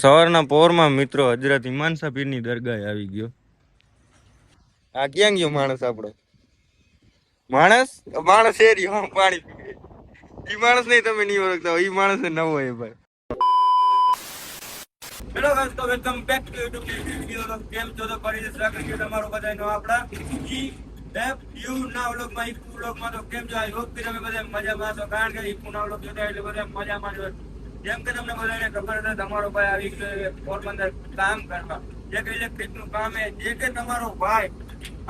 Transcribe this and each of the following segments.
સવારના પોરમાં મિત્રો હજરત ઇમાનસા પીરની દરગાહે આવી ગયો. આ ક્યાં ગયો માણસ આપણો? માણસ માણસ એ રહ્યો પાણી પીવે. ઈ માણસ નહીં, તમે નહીં ઓળખતા હોય. ઈ માણસ નવો હોય ભાઈ. હેલો ગાઈસ, તો welcome back to YouTube video. કેમ છો? તો ફરી સ્વાગત છે તમારો બધાનો આપણા યુ ના વ્લોગમાં. ઈ વ્લોગમાં તો કેમ છો? આઈ હોપ કે તમે બધા મજામાં છો, કારણ કે ઈ ના વ્લોગ જોતા એટલે બધા મજામાં છો. જેમ કે તમને બધાને ખબર છે, તમારો ભાઈ આવી ગયો પોરબંદર કામ કરવા. જે કે ઇલેક્ટ્રિક નું કામ છે, જે કે તમારો ભાઈ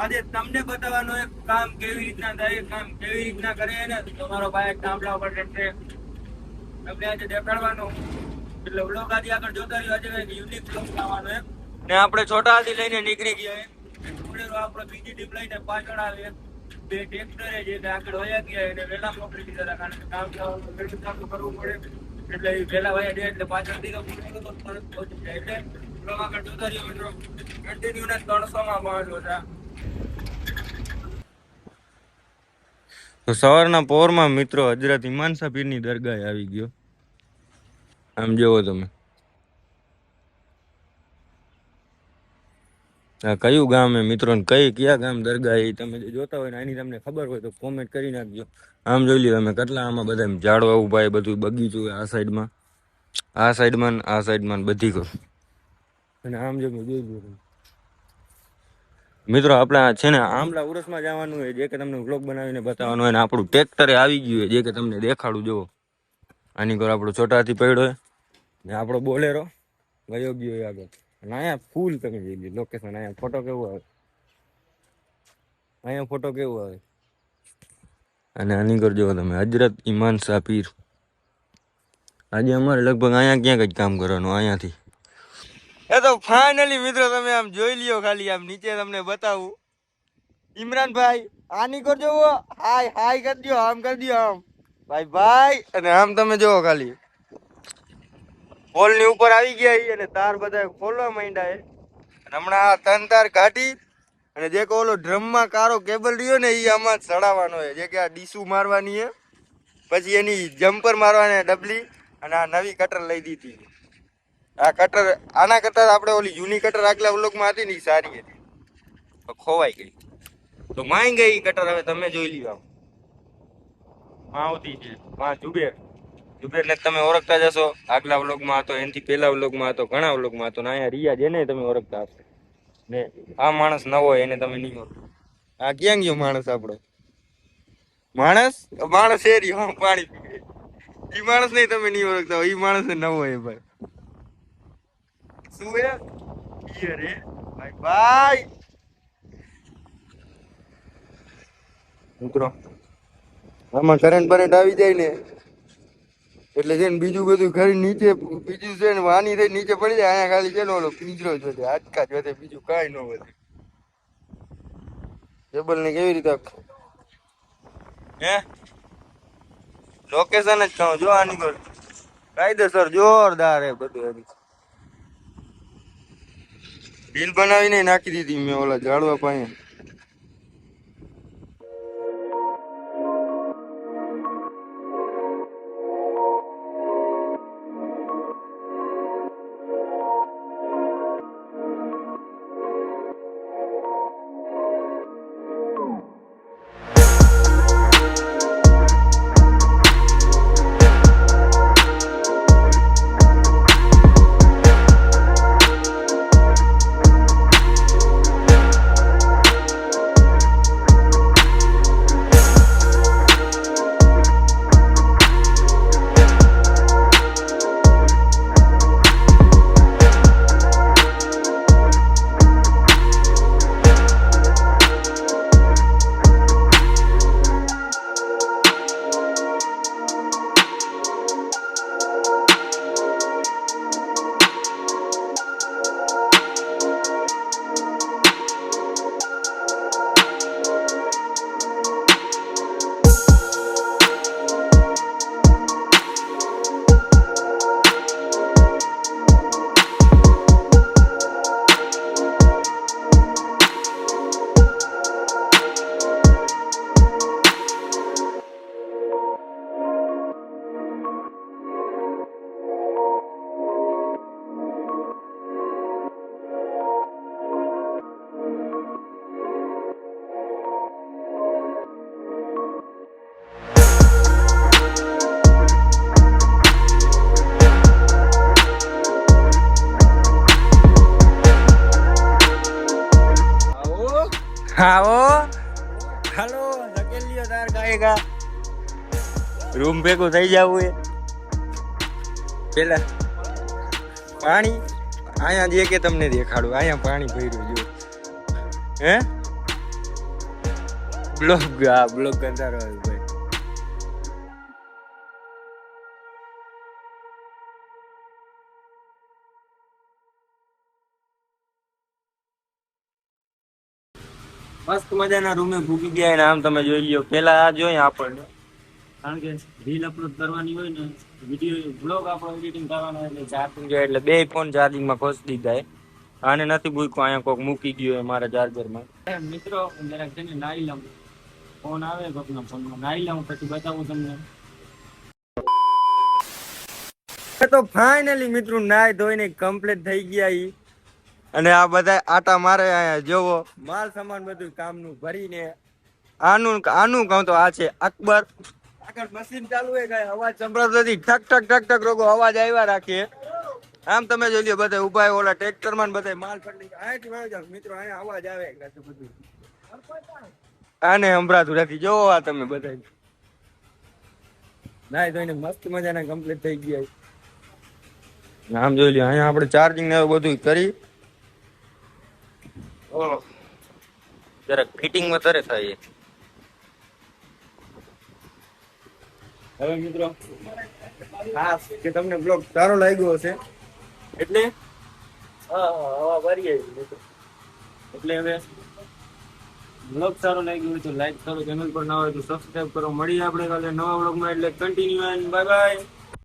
આજે તમને બતાવવાનો એક કામ કેવી રીતના થાય, કામ કેવી રીતના કરે ને તમારો ભાઈ કામલા ઉપર છે તમને આજે દેખાડવાનો. એટલે વ્લોગ આજે આગળ જોતા રહ્યો. આજે યુનિક વ્લોગ લાવવાનો એમ ને આપણે છોટા હાથી લઈને નીકળી ગયા. આપણો બીજી ટીમ લઈને પાછળ આવે. બે ટ્રેક્ટરે જે આગળ વયા ગયા એને વેલા મોકલી દીધા, કારણ કે કામ કરવું પડે. એટલે પેલા વાયા દે એટલે પાછળ દીધો એટલે વ્લોગ આગળ જોતા રહ્યો મિત્રો. કન્ટિન્યુ ને 300 માં પહોંચ્યો છે. તો સવારના પોરમાં મિત્રો હજરત ઇમાનસા પીરની દરગાહે આવી ગયો. આમ જોવો તમે. આ કયું ગામ હે મિત્રો, ક્યાં ગામ દરગાહ એ તમે જોતા હોય ને આની તમને ખબર હોય તો કોમેન્ટ કરી નાખજો. આમ જોઈ લ્યો તમે કેટલા આમાં બધા ઝાડવા ઉભા, બધું બગીચું આ સાઈડમાં, આ સાઈડમાં બધી કર. અને આમ જો જોઈ લ્યો મિત્રો, આપણે છે ને આમલા ઉરસમાં જવાનું હોય, જે કે તમને વ્લોગ બનાવીને બતાવવાનું હોય ને આપણું ટ્રેક્ટરે આવી ગયું હોય, જે કે તમને દેખાડું. જુઓ આની કોર આપણો છોટા હાથી પડ્યો ને આપણો બોલેરો ગયો ગયો આગળ. અને અહીંયા ફૂલ તમે જોઈ લો લોકેશન. અહીંયા ફોટો કેવું આવે, અને આની કર જુઓ તમે હજરત ઇમાનસા પીર. આજે અમારે લગભગ અહીંયા ક્યાં કંઈક કામ કરવાનું અહીંયાથી. એ તો ફાઇનલી મિત્રો તમે આમ જોઈ લ્યો, ખાલી આમ નીચે તમને બતાવું. ઇમરાનભાઈ આની કર જોવો, હાય કરી દો, આમ કરી દો, આમ ભાઈ. અને આમ તમે જોવો ખાલી પોલ ની ઉપર આવી ગયા અને તાર બધા ખોલવા માંડ્યા. હમણાં આ 3 તાર કાઢી અને જે ઓલો ડ્રમમાં કારો કેબલ રહ્યો ને એ આમાં ચડાવવાનો છે, જે કે આ ડીસુ મારવાની છે, પછી એની જમ્પર મારવાની ડબલી. અને આ નવી કટર લઈ દીધી. આ કટર આના કરતા આપણે ઓલી જૂની કટર આગલા વ્લોગમાં હતી ને એ સારી હતી, તો ખોવાઈ ગઈ. તો માઈ ગઈ કટર. હવે તમે જોઈ લ્યો, આવતી છે જુબેર ને તમે ઓળખતા જશો. આગલા વ્લોગમાં હતો, એનાથી પહેલા વ્લોગમાં હતો, ઘણા વ્લોગમાં હતો. ને અહીંયા રિયા જેને તમે ઓળખતા હશો. ને આ માણસ નવો હોય એને તમે નહીં ઓળખો. આ ક્યાં ગયો માણસ આપણો? માણસ એ રહ્યો પાણી પીવે. ઈ માણસ નહીં, તમે નહીં ઓળખતા હોય. ઈ માણસ નવો હોય ભાઈ. શું હે રે ભાઈ મિત્રો, આમાં કરંટ આવી જાય ને એટલે છે ને બીજું બધું ઘરે નીચે બીજું છે ને વાની થઈ નીચે પડી જાય. અહીંયા ખાલી છે ને ઓલો પિંજરો જ વધે, હાડકા જ વધે, બીજું કાંઈ ન વધે. કેબલ ને કેવી રીતે હે લોકેશન જ કહું. જો આની કોર કાયદેસર જોરદાર હે બધું. ડીલ બનાવીને નાખી દીધી મેં ઓલા ઝાડવા પાસે. આવો હાલો ધકેલિયો તાર ગાયગા રૂમ ભેગું થઈ જવું એ પેલા પાણી અહીંયા જે કે તમને દેખાડું અહીંયા પાણી ભર્યું જો હે બ્લોક ગંધારો આવ્યો ભાઈ મસ્ત મજાના રૂમે ભૂકી ગયા ને આમ તમે જોઈ લ્યો પેલા આ જોઈએ આપણને કારણ કે રીલ અપલોડ કરવાની હોય ને વિડીયો બ્લોગ આપણો એડિટિંગ કરવાનો એટલે ચાર્જિંગ જાય એટલે બે ફોન ચાર્જિંગમાં ખોસી દીધા આને નથી ભૂક્યો અહીંયા કોક મૂકી ગયો મારા ચાર્જરમાં મિત્રો જરાક છે ને નાઈ લઉં ફોન આવે કોકનો ફોનમાં નાઈ લઉં પછી બતાવું તમને તો ફાઇનલી મિત્રો નાઈ ધોઈને કમ્પ્લીટ થઈ ગયા ઈ અને આ બધા આટા મારે અહીંયા જોવો માલ સામાન બધું કામનું ભરીને આનું કહું તો આ છે અકબર આગળ મશીન ચાલુ હોય કઈ અવાજ સંભળાતો નથી ઠક ઠક ઠક ઠક રોગો અવાજ આવ્યા રાખીએ આમ તમે જોઈ લ્યો બધા ઉભા ઓલા ટ્રેક્ટરમાં બધા માલ પડી અહીંથી વાવી જાવ મિત્રો અહીંયા અવાજ આવે બધું આને સંભળાતું નથી જોવો આ તમે બધા નાઈ ધોઈને મસ્ત મજાના કમ્પ્લીટ થઈ ગયા આમ જોઈ લ્યો અહીંયા આપણે ચાર્જિંગ ને બધું કરી જરાક ફિટિંગમાં તરે થાય હવે મિત્રો ખાસ કે તમને બ્લોગ સારો લાગ્યો હશે એટલે હવા ભરી આવી મિત્રો એટલે હવે બ્લોગ સારો લાગ્યો હોય તો લાઈક કરો ચેનલ પર ના હોય તો સબસ્ક્રાઇબ કરો મળીએ આપણે કાલે નવા બ્લોગમાં એટલે કન્ટિન્યુ બાય બાય